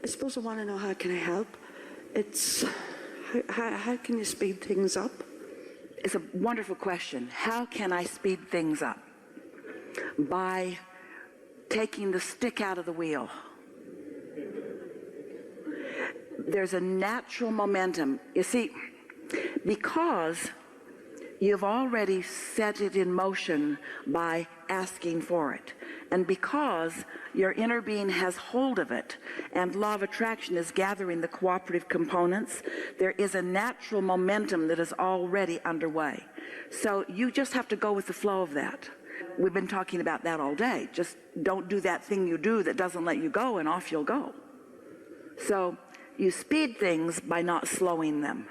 I suppose I want to know, how can I help? It's, how can you speed things up? It's a wonderful question. How can I speed things up? By taking the stick out of the wheel. There's a natural momentum. You see, because you've already set it in motion by asking for it, and because your inner being has hold of it, and law of attraction is gathering the cooperative components, there is a natural momentum that is already underway. So you just have to go with the flow of that. We've been talking about that all day. Just don't do that thing you do that doesn't let you go, and off you'll go. So you speed things by not slowing them.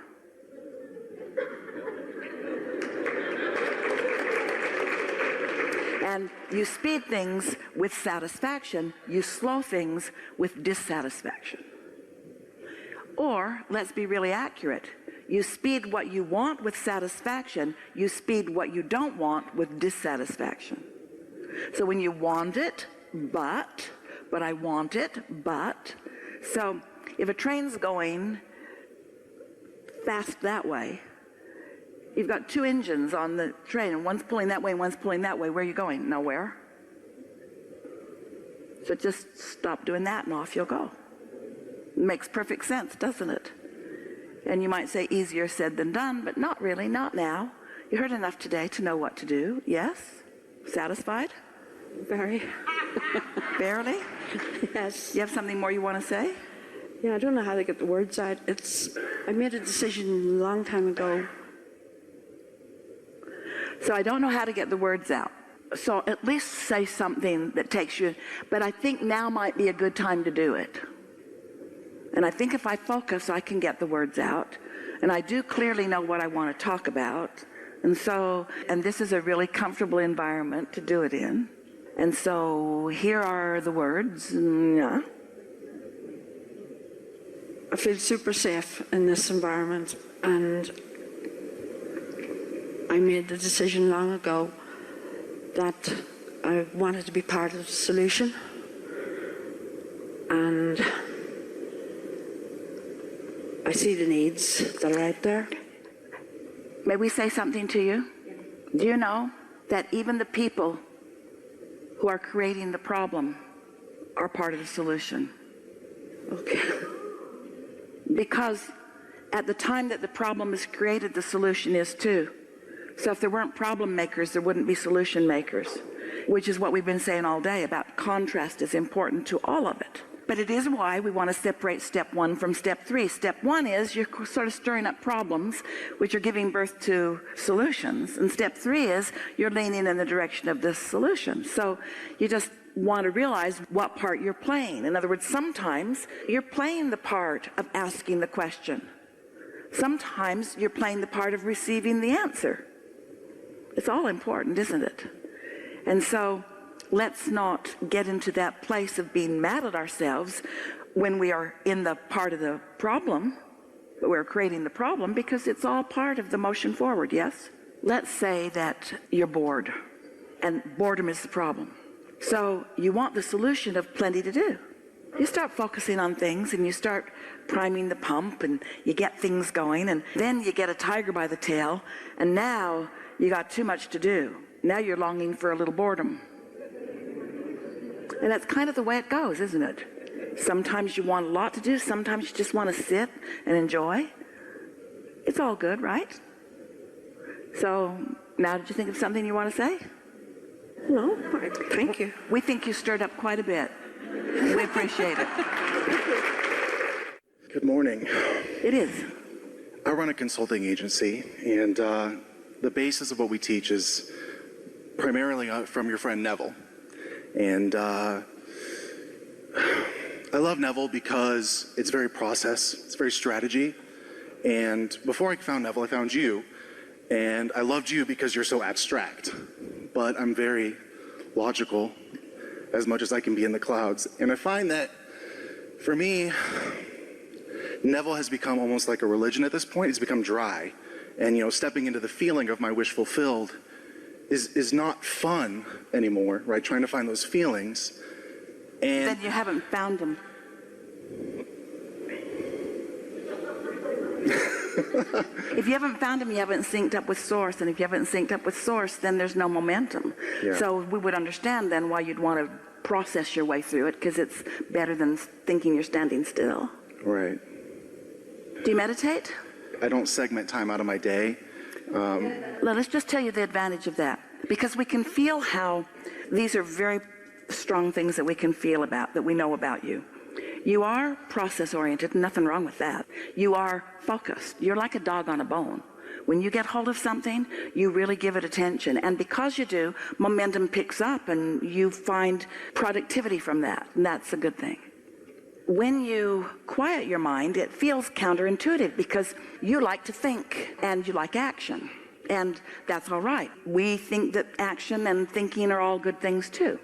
And you speed things with satisfaction, you slow things with dissatisfaction. Or, let's be really accurate, you speed what you want with satisfaction, you speed what you don't want with dissatisfaction. So when you want it, but I want it, but. So if a train's going fast that way, you've got two engines on the train, and one's pulling that way and one's pulling that way. Where are you going? Nowhere. So just stop doing that and off you'll go. Makes perfect sense, doesn't it? And you might say easier said than done, but not really, not now. You heard enough today to know what to do. Yes? Satisfied? Very. Barely? Yes. You have something more you want to say? Yeah, I don't know how to get the words out. I made a decision a long time ago. So I don't know how to get the words out. So at least say something that takes you, but I think now might be a good time to do it. And I think if I focus, I can get the words out. And I do clearly know what I want to talk about. And this is a really comfortable environment to do it in. And so here are the words. Yeah. I feel super safe in this environment, and I made the decision long ago that I wanted to be part of the solution, and I see the needs that are out there. May we say something to you? Do you know that even the people who are creating the problem are part of the solution? Okay. Because at the time that the problem is created, the solution is too. So if there weren't problem makers, there wouldn't be solution makers, which is what we've been saying all day about contrast is important to all of it. But it is why we want to separate step one from step three. Step one is you're sort of stirring up problems, which are giving birth to solutions. And step three is you're leaning in the direction of this solution. So you just want to realize what part you're playing. In other words, sometimes you're playing the part of asking the question. Sometimes you're playing the part of receiving the answer. It's all important, isn't it? And so let's not get into that place of being mad at ourselves when we are in the part of the problem, but we're creating the problem, because it's all part of the motion forward, yes? Let's say that you're bored, and boredom is the problem. So you want the solution of plenty to do. You start focusing on things, and you start priming the pump, and you get things going, and then you get a tiger by the tail, and now you got too much to do. Now you're longing for a little boredom. And that's kind of the way it goes, isn't it? Sometimes you want a lot to do, sometimes you just want to sit and enjoy. It's all good, right? So now, did you think of something you want to say? No, thank you. We think you stirred up quite a bit. We appreciate it. Good morning. It is. I run a consulting agency, and the basis of what we teach is primarily from your friend Neville. And I love Neville because it's very process, it's very strategy. And before I found Neville, I found you. And I loved you because you're so abstract. But I'm very logical, as much as I can be in the clouds. And I find that, for me, Neville has become almost like a religion at this point. It's become dry. And, stepping into the feeling of my wish fulfilled is not fun anymore, right? Trying to find those feelings. And then you haven't found them. If you haven't found them, you haven't synced up with source. And if you haven't synced up with source, then there's no momentum. Yeah. So we would understand then why you'd want to process your way through it, because it's better than thinking you're standing still. Right. Do you meditate? I don't segment time out of my day. Let's just tell you the advantage of that, because we can feel how these are very strong things that we can feel about, that we know about you. You are process-oriented, nothing wrong with that. You are focused. You're like a dog on a bone. When you get hold of something, you really give it attention. And because you do, momentum picks up and you find productivity from that. And that's a good thing. When you quiet your mind, it feels counterintuitive because you like to think and you like action. And that's all right. We think that action and thinking are all good things too.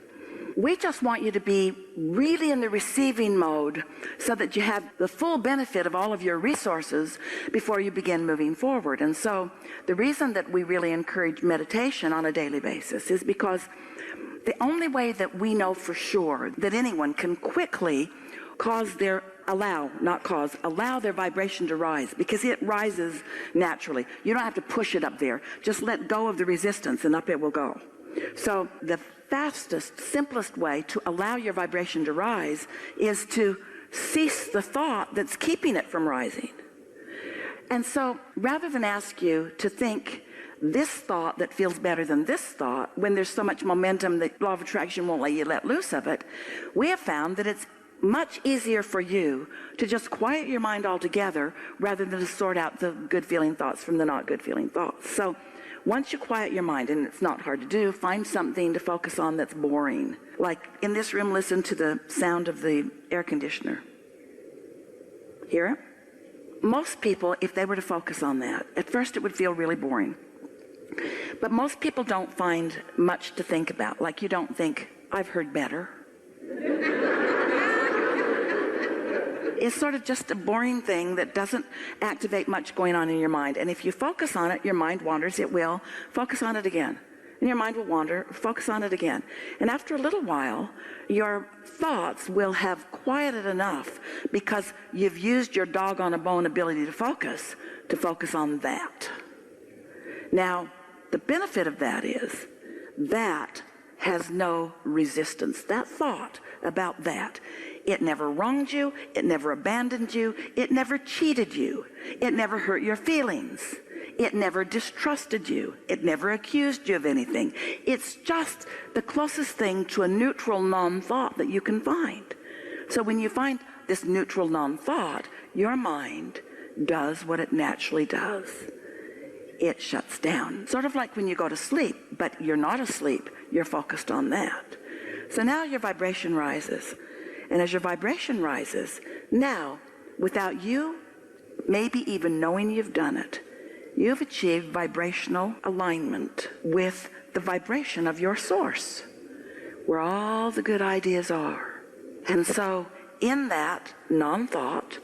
We just want you to be really in the receiving mode so that you have the full benefit of all of your resources before you begin moving forward. And so the reason that we really encourage meditation on a daily basis is because the only way that we know for sure that anyone can quickly allow their vibration to rise, because it rises naturally. You don't have to push it up there. Just let go of the resistance and up it will go. So the fastest, simplest way to allow your vibration to rise is to cease the thought that's keeping it from rising. And so rather than ask you to think this thought that feels better than this thought, when there's so much momentum that law of attraction won't let you let loose of it, we have found that it's much easier for you to just quiet your mind altogether rather than to sort out the good feeling thoughts from the not good feeling thoughts. So once you quiet your mind, and it's not hard to do, find something to focus on that's boring. Like in this room, listen to the sound of the air conditioner. Hear it? Most people, if they were to focus on that, at first it would feel really boring. But most people don't find much to think about. Like you don't think, I've heard better. It's sort of just a boring thing that doesn't activate much going on in your mind. And if you focus on it, your mind wanders, it will. Focus on it again. And your mind will wander, focus on it again. And after a little while, your thoughts will have quieted enough because you've used your dog on a bone ability to focus on that. Now, the benefit of that is that has no resistance. That thought about that, it never wronged you, it never abandoned you, it never cheated you, it never hurt your feelings, it never distrusted you, it never accused you of anything. It's just the closest thing to a neutral non-thought that you can find. So when you find this neutral non-thought, your mind does what it naturally does. It shuts down. Sort of like when you go to sleep, but you're not asleep, you're focused on that. So now your vibration rises. And as your vibration rises, now, without you maybe even knowing you've done it, you've achieved vibrational alignment with the vibration of your source, where all the good ideas are. And so in that non-thought,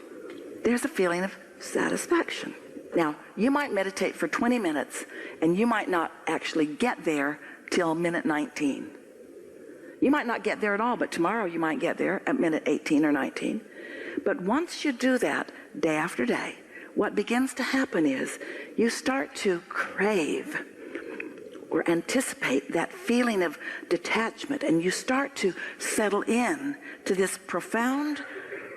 there's a feeling of satisfaction. Now, you might meditate for 20 minutes, and you might not actually get there till minute 19. You might not get there at all, but tomorrow you might get there at minute 18 or 19. But once you do that day after day, what begins to happen is you start to crave or anticipate that feeling of detachment, and you start to settle in to this profound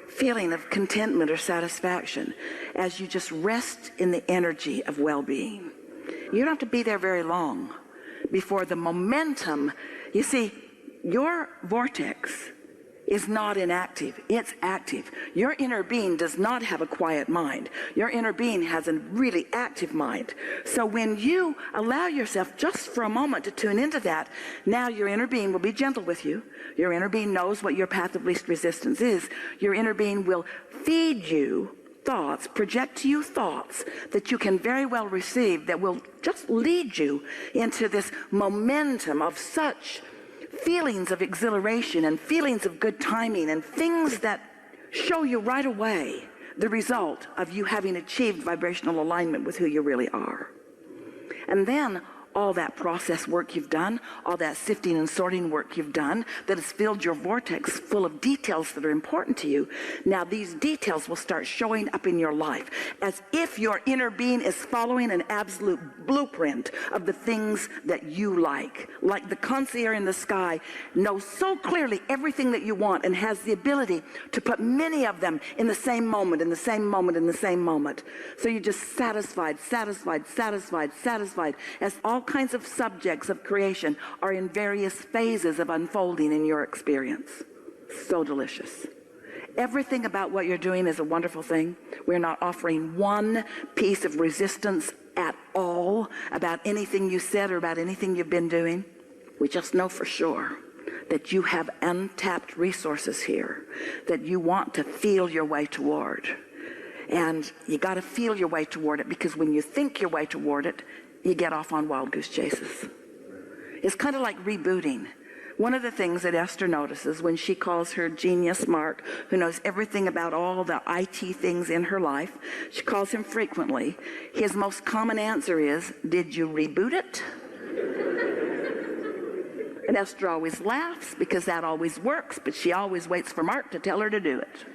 feeling of contentment or satisfaction as you just rest in the energy of well-being. You don't have to be there very long before the momentum, you see, your vortex is not inactive, it's active. Your inner being does not have a quiet mind. Your inner being has a really active mind. So when you allow yourself just for a moment to tune into that, now your inner being will be gentle with you. Your inner being knows what your path of least resistance is. Your inner being will feed you thoughts, project to you thoughts that you can very well receive that will just lead you into this momentum of such feelings of exhilaration and feelings of good timing and things that show you right away the result of you having achieved vibrational alignment with who you really are. And then all that process work you've done, all that sifting and sorting work you've done, that has filled your vortex full of details that are important to you. Now these details will start showing up in your life as if your inner being is following an absolute blueprint of the things that you like the concierge in the sky knows so clearly everything that you want and has the ability to put many of them in the same moment, in the same moment, in the same moment. So you're just satisfied, satisfied, satisfied, satisfied, as all kinds of subjects of creation are in various phases of unfolding in your experience. So delicious. Everything about what you're doing is a wonderful thing. We're not offering one piece of resistance at all about anything you said or about anything you've been doing. We just know for sure that you have untapped resources here that you want to feel your way toward. And you got to feel your way toward it, because when you think your way toward it, you get off on wild goose chases. It's kind of like rebooting. One of the things that Esther notices when she calls her genius Mark, who knows everything about all the IT things in her life, she calls him frequently. His most common answer is, "Did you reboot it?" And Esther always laughs because that always works, but she always waits for Mark to tell her to do it.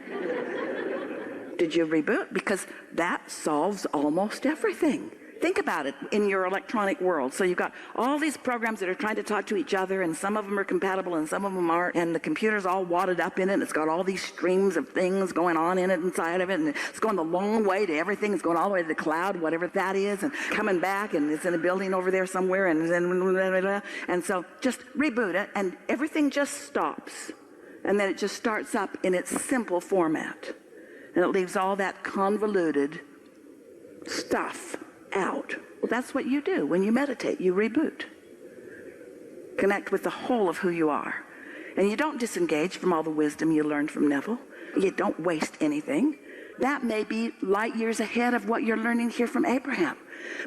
Did you reboot? Because that solves almost everything. Think about it in your electronic world. So you've got all these programs that are trying to talk to each other, and some of them are compatible and some of them aren't, and the computer's all wadded up in it, and it's got all these streams of things going on in it inside of it, and it's going the long way to everything. It's going all the way to the cloud, whatever that is, and coming back, and it's in a building over there somewhere, and so just reboot it, and everything just stops, and then it just starts up in its simple format, and it leaves all that convoluted stuff out. Well, that's what you do when you meditate. You reboot. Connect with the whole of who you are. And you don't disengage from all the wisdom you learned from Neville. You don't waste anything. That may be light years ahead of what you're learning here from Abraham.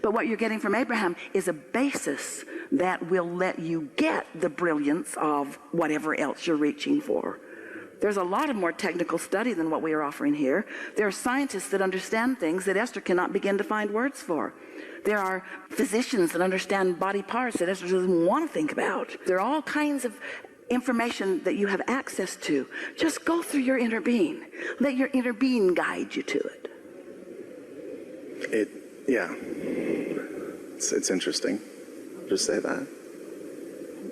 But what you're getting from Abraham is a basis that will let you get the brilliance of whatever else you're reaching for. There's a lot of more technical study than what we are offering here. There are scientists that understand things that Esther cannot begin to find words for. There are physicians that understand body parts that Esther doesn't want to think about. There are all kinds of information that you have access to. Just go through your inner being. Let your inner being guide you to it. It's interesting. I'll just say that.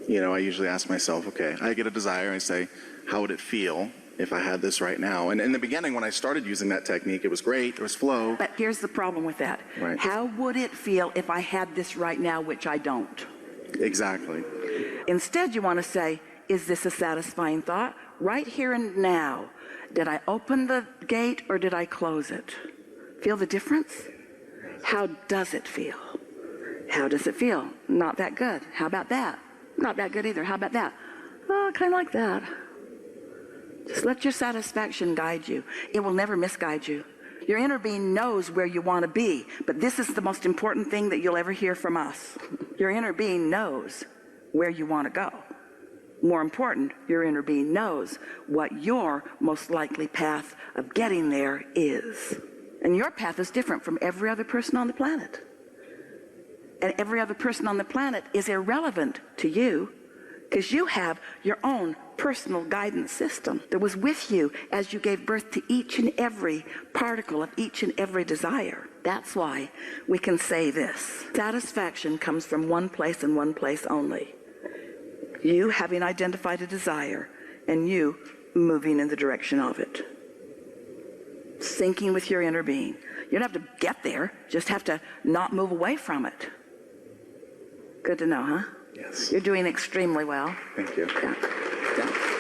You know, I usually ask myself, okay, I get a desire, I say, how would it feel if I had this right now? And in the beginning, when I started using that technique, it was great, there was flow. But here's the problem with that. Right. How would it feel if I had this right now, which I don't? Exactly. Instead, you want to say, is this a satisfying thought? Right here and now, did I open the gate or did I close it? Feel the difference? How does it feel? How does it feel? Not that good. How about that? Not that good either. How about that? Oh, kind of like that. Just let your satisfaction guide you. It will never misguide you. Your inner being knows where you want to be, but this is the most important thing that you'll ever hear from us. Your inner being knows where you want to go. More important, your inner being knows what your most likely path of getting there is. And your path is different from every other person on the planet. And every other person on the planet is irrelevant to you, because you have your own personal guidance system that was with you as you gave birth to each and every particle of each and every desire. That's why we can say this. Satisfaction comes from one place and one place only. You having identified a desire and you moving in the direction of it. Syncing with your inner being. You don't have to get there, just have to not move away from it. Good to know, huh? Yes. You're doing extremely well. Thank you. Yeah.